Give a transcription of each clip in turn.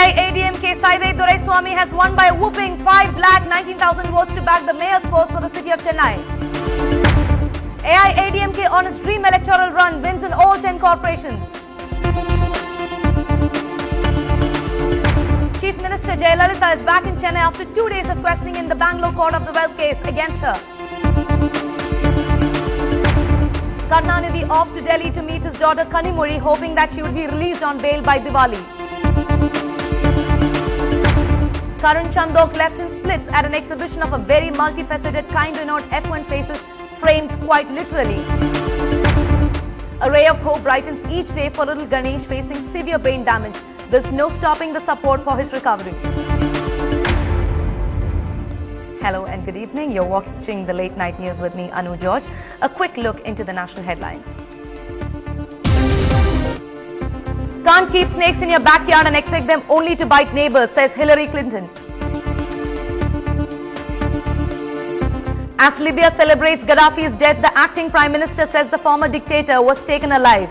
AIADMK Saidai Duraiswamy has won by a whooping 5,19,000 votes to back the mayor's post for the city of Chennai. AIADMK on its dream electoral run wins in all 10 corporations. Chief Minister Jayalalitha is back in Chennai after 2 days of questioning in the Bangalore court of the wealth case against her. Karunanidhi off to Delhi to meet his daughter Kanimozhi, hoping that she would be released on bail by Diwali. Karun Chandok left in splits at an exhibition of a very multifaceted kind renowned F1 faces framed quite literally. A ray of hope brightens each day for little Ganesh facing severe brain damage. There's no stopping the support for his recovery. Hello and good evening. You're watching the Late Night News with me, Anu George. A quick look into the national headlines. Can't keep snakes in your backyard and expect them only to bite neighbors, says Hillary Clinton. As Libya celebrates Gaddafi's death, the acting Prime Minister says the former dictator was taken alive.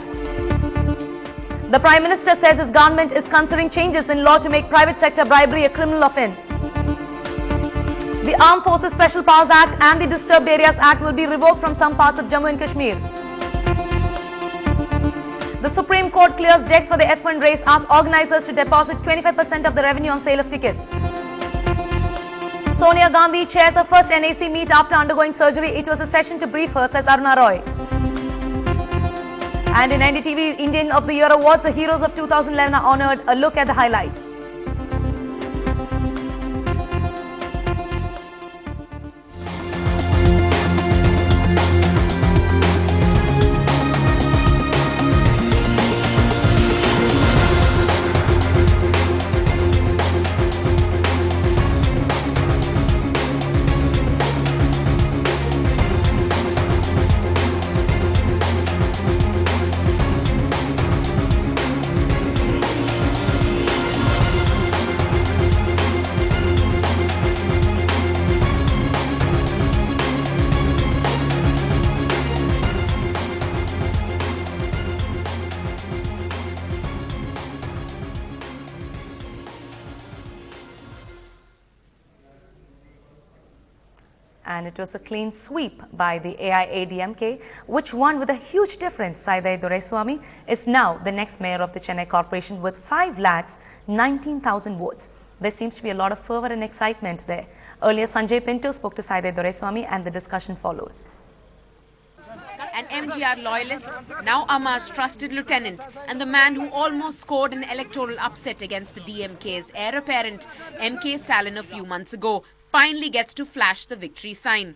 The Prime Minister says his government is considering changes in law to make private sector bribery a criminal offence. The Armed Forces Special Powers Act and the Disturbed Areas Act will be revoked from some parts of Jammu and Kashmir. The Supreme Court clears decks for the F1 race, asks organisers to deposit 25% of the revenue on sale of tickets. Sonia Gandhi chairs her first NAC meet after undergoing surgery. It was a session to brief her, says Aruna Roy. And in NDTV Indian of the Year Awards, the heroes of 2011 are honoured. A look at the highlights. And it was a clean sweep by the AIADMK, which won with a huge difference. Saidai Duraiswamy is now the next mayor of the Chennai Corporation with 5,19,000 votes. There seems to be a lot of fervour and excitement there. Earlier, Sanjay Pinto spoke to Saidai Duraiswamy and the discussion follows. An MGR loyalist, now Amma's trusted lieutenant, and the man who almost scored an electoral upset against the DMK's heir apparent, MK Stalin, a few months ago, finally gets to flash the victory sign.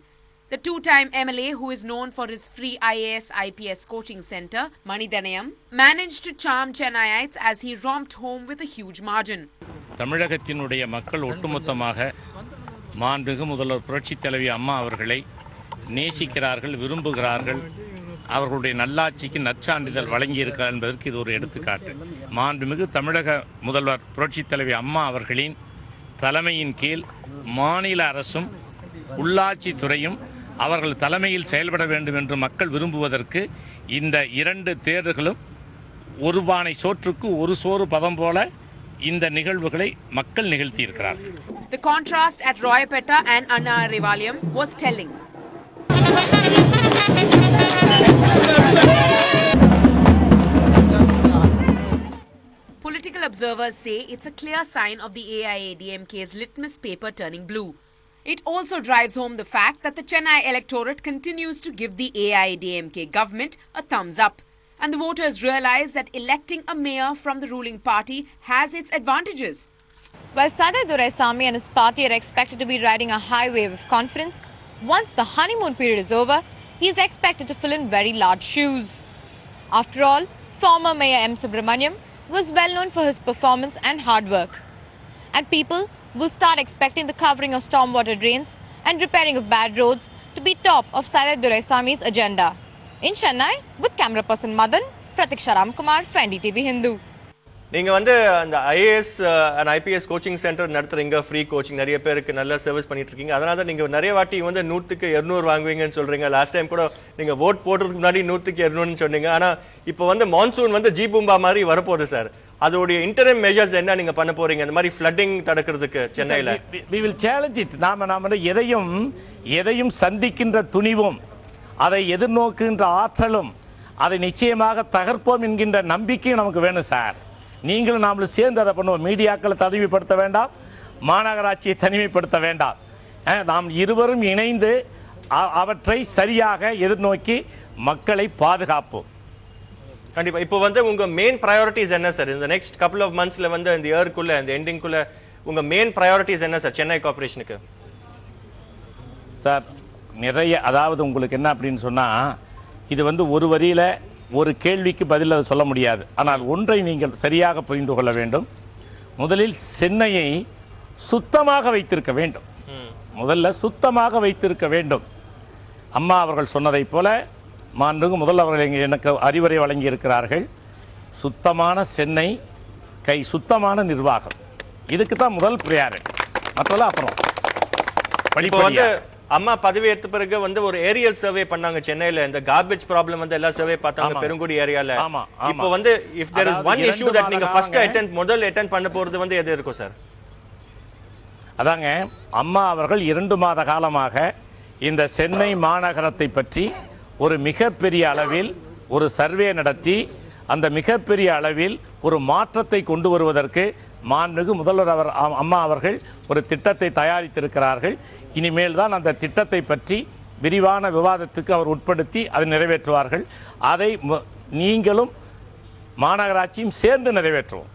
The two-time MLA, who is known for his free IAS-IPS coaching centre, Manidhanayam, managed to charm Chennaiites as he romped home with a huge margin. தமிழகத்தினுடைய மக்கள் ஒட்டுமொத்தமாக மாண்புமிகு முதல்வர் புரட்சித் தலைவி அம்மா அவர்களை நேசிக்கிறார்கள், விரும்புகிறார்கள். அவர்களுடைய நல்லாட்சிக்கு நற்சான்றிதழ் வழங்கியிருக்கிறார் என்பதற்கு இது ஒரு எடுத்துக்காட்டு. மாண்புமிகு தமிழக முதல்வர் புரட்சித் தலைவி அம்மா அவர்களின் தலைமையின் கீழ் மாநில அரசும் உள்ளாட்சி துறையும் அவர்கள் தலைமையில் செயல்பட வேண்டும் என்று மக்கள் விரும்புவதற்கு இந்த இரண்டு தேர்தல்களும் ஒரு பானை சோற்றுக்கு ஒரு சோறு பதம் போல இந்த நிகழ்வுகளை மக்கள் நிகழ்த்தி இருக்கிறார்கள். The contrast at Royapeta and Annarivalayam was telling. Political observers say it's a clear sign of the AIADMK's litmus paper turning blue. It also drives home the fact that the Chennai electorate continues to give the AIADMK government a thumbs up. And the voters realize that electing a mayor from the ruling party has its advantages. While Saidai Duraiswamy and his party are expected to be riding a high wave of confidence, once the honeymoon period is over, he is expected to fill in very large shoes. After all, former Mayor M. Subramaniam was well known for his performance and hard work. And people will start expecting the covering of stormwater drains and repairing of bad roads to be top of Saidai Duraiswamy's agenda. In Chennai, with camera person Madan, Pratiksha Ramkumar for NDTV Hindu. நீங்க வந்து அந்த IAS and IPS coaching centre நடத்துறீங்க, free coaching நிறைய பேருக்கு நல்ல service பண்ணிட்டு இருக்கீங்க. அதனால தான் நீங்க நிறைய வாட்டி வந்து 100க்கு 200 வாங்குவீங்கன்னு சொல்றீங்க. லாஸ்ட் டைம் கூட நீங்க ஓட் போடுறதுக்கு முன்னாடி 100க்கு 200ன்னு சொன்னீங்க. ஆனா இப்போ வந்து மான்சூன் வந்து ஜீபூம்பா மாதிரி வரப்போகுது சார். அதோடைய இன்டரிம் மெஷர்ஸ் என்ன நீங்க பண்ண போறீங்க இந்த மாதிரி ஃப்ளட்டிங் தடுக்கிறதுக்கு சென்னையில? we will challenge it. நாம எதையும் சந்திக்கின்ற துணிவும் அதை எதிர்நோக்குகின்ற ஆற்றலும் அதை நிச்சயமாக தகர்ப்போம் என்கின்ற நம்பிக்கையும் நமக்கு வேணும் சார். நீங்களும் நாமளும் சேர்ந்து அதை பண்ணுவோம். மீடியாக்களை தனிமைப்படுத்த வேண்டாம், மாநகராட்சியை தனிமைப்படுத்த வேண்டாம். நாம் இருவரும் இணைந்து அவற்றை சரியாக எதிர்நோக்கி மக்களை பாதுகாப்போம். கண்டிப்பா. இப்போ வந்து உங்க மெயின் ப்ரையாரிட்டிஸ் என்ன சார்? இந்த நெக்ஸ்ட் கப்புள் ஆஃப் மந்த்ஸ்ல வந்து இந்த இயர்க்குள்ள இந்த எண்டிங்குள்ள உங்க மெயின் ப்ரையாரிட்டிஸ் என்ன சார் சென்னை கார்பரேஷனுக்கு? சார் நிறைய, அதாவது உங்களுக்கு என்ன அப்படின்னு சொன்னா, இது வந்து ஒரு வரியில ஒரு கேள்விக்கு பதில் சொல்ல முடியாது. ஆனால் ஒன்றை நீங்கள் சரியாக புரிந்து கொள்ள வேண்டும். முதலில் சென்னையை சுத்தமாக வைத்திருக்க வேண்டும். முதல்ல சுத்தமாக வைத்திருக்க வேண்டும். அம்மா அவர்கள் சொன்னதைப் போல மாண்புமிகு முதல்வர் அவர்கள் எனக்கு அறிவுரை வழங்கி இருக்கிறார்கள். சுத்தமான சென்னை, சுத்தமான நிர்வாகம், இதுக்கு தான் முதல் பிரியாரிட்டி. மற்றெல்லாம் அப்புறம். அம்மா பதவி ஏற்ற பிறகு வந்து ஒரு ஏரியல் சர்வே பண்ணாங்க சென்னையில. இந்த கார்பேஜ் ப்ராப்ளம் வந்து எல்லா சர்வே பார்த்தாங்க பெருங்குடி ஏரியால. இப்போ வந்து if there is one issue that நீங்க ஃபர்ஸ்ட் முதல் அட்டெண்ட் பண்ண போறது வந்து எது இருக்கும் சார்? அதாங்க, அம்மா அவர்கள் 2 மாத காலமாக இந்த சென்னை மாநகரத்தை பற்றி ஒரு மிகப்பெரிய அளவில் ஒரு சர்வே நடத்தி அந்த மிகப்பெரிய அளவில் ஒரு மாற்றத்தை கொண்டு வருவதற்கு மாண்புமிகு முதல்வர் அம்மா அவர்கள் ஒரு திட்டத்தை தயாரித்திருக்கிறார்கள். இனிமேல் தான் அந்த திட்டத்தை பற்றி விரிவான விவாதத்துக்கு அவர் உட்படுத்தி அதை நிறைவேற்றுவார்கள். அதை நீங்களும் மாநகராட்சியும் சேர்ந்து நிறைவேற்றுவோம்.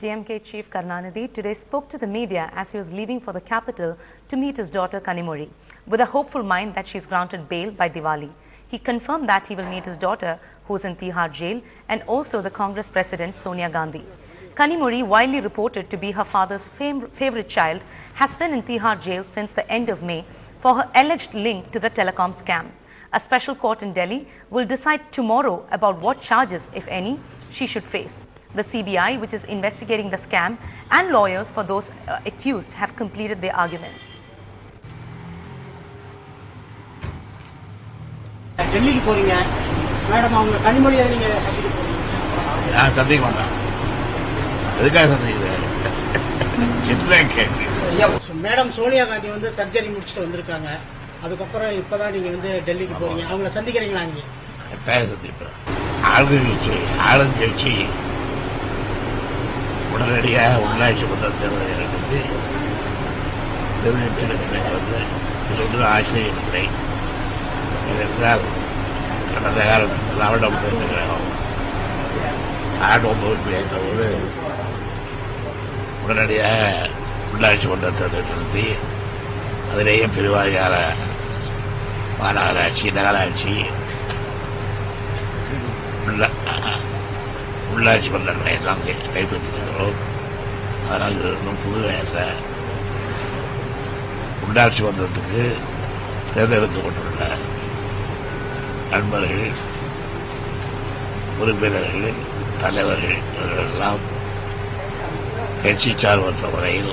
DMK Chief Karunanidhi today spoke to the media as he was leaving for the capital to meet his daughter Kanimozhi. With a hopeful mind that she is granted bail by Diwali, he confirmed that he will meet his daughter, who is in Tihar jail, and also the Congress President Sonia Gandhi. Kanimozhi, widely reported to be her father's favorite child, has been in Tihar jail since the end of May for her alleged link to the telecom scam. A special court in Delhi will decide tomorrow about what charges, if any, she should face. The CBI, which is investigating the scam, and lawyers for those accused have completed their arguments. டெல்லிக்கு போறீங்க madam, அவங்க கனிமொழியை நீங்க சந்திக்க போறீங்க? நான் சந்திக்க மாட்டேன். எதுக்காக சந்திக்கிறேன்? மேடம் சோனியா காந்தி வந்து சர்ஜரி முடிச்சுட்டு வந்திருக்காங்க. அதுக்கப்புறம் இப்பதான் நீங்க வந்து டெல்லிக்கு போறீங்க, அவங்களை சந்திக்கிறீங்களா? நீங்க கட்டாயம் சந்திப்பேன். ஆளுங்கட்சி உடனடியாக உள்ளாட்சி மன்ற தேர்தலை நடத்தி தெரிவித்திருக்கிறது வந்து இதில் ஒன்றும் ஆச்சரியம் இல்லை. ஏனென்றால் கடந்த காலத்தில் திராவிட முன்னேற்ற கழகம் பொறுப்பு ஏற்றபோது உடனடியாக உள்ளாட்சி மன்ற தேர்தலை நடத்தி அதிலேயே பெருவாரியான மாநகராட்சி, நகராட்சி, உள்ளாட்சி மன்றங்களை எல்லாம் கைப்பற்றிருக்கிறோம். அதனால் இது இன்னும் புதுமையல்ல. உள்ளாட்சி மன்றத்துக்கு தேர்ந்தெடுக்கப்பட்டுள்ள நண்பர்கள், உறுப்பினர்கள், தலைவர்கள் இவர்களெல்லாம் கட்சி சார்பற்ற முறையில்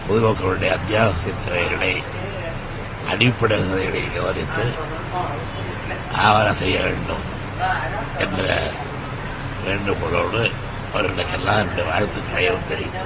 பொதுமக்களுடைய அத்தியாவசிய தேவைகளை அடிப்படை வசதிகளை கவனித்து ஆவணம் செய்ய வேண்டும் என்ற வேண்டுகோளோடு அவர்களுக்கெல்லாம் என்னுடைய வாழ்த்துக்களையும் தெரிவித்து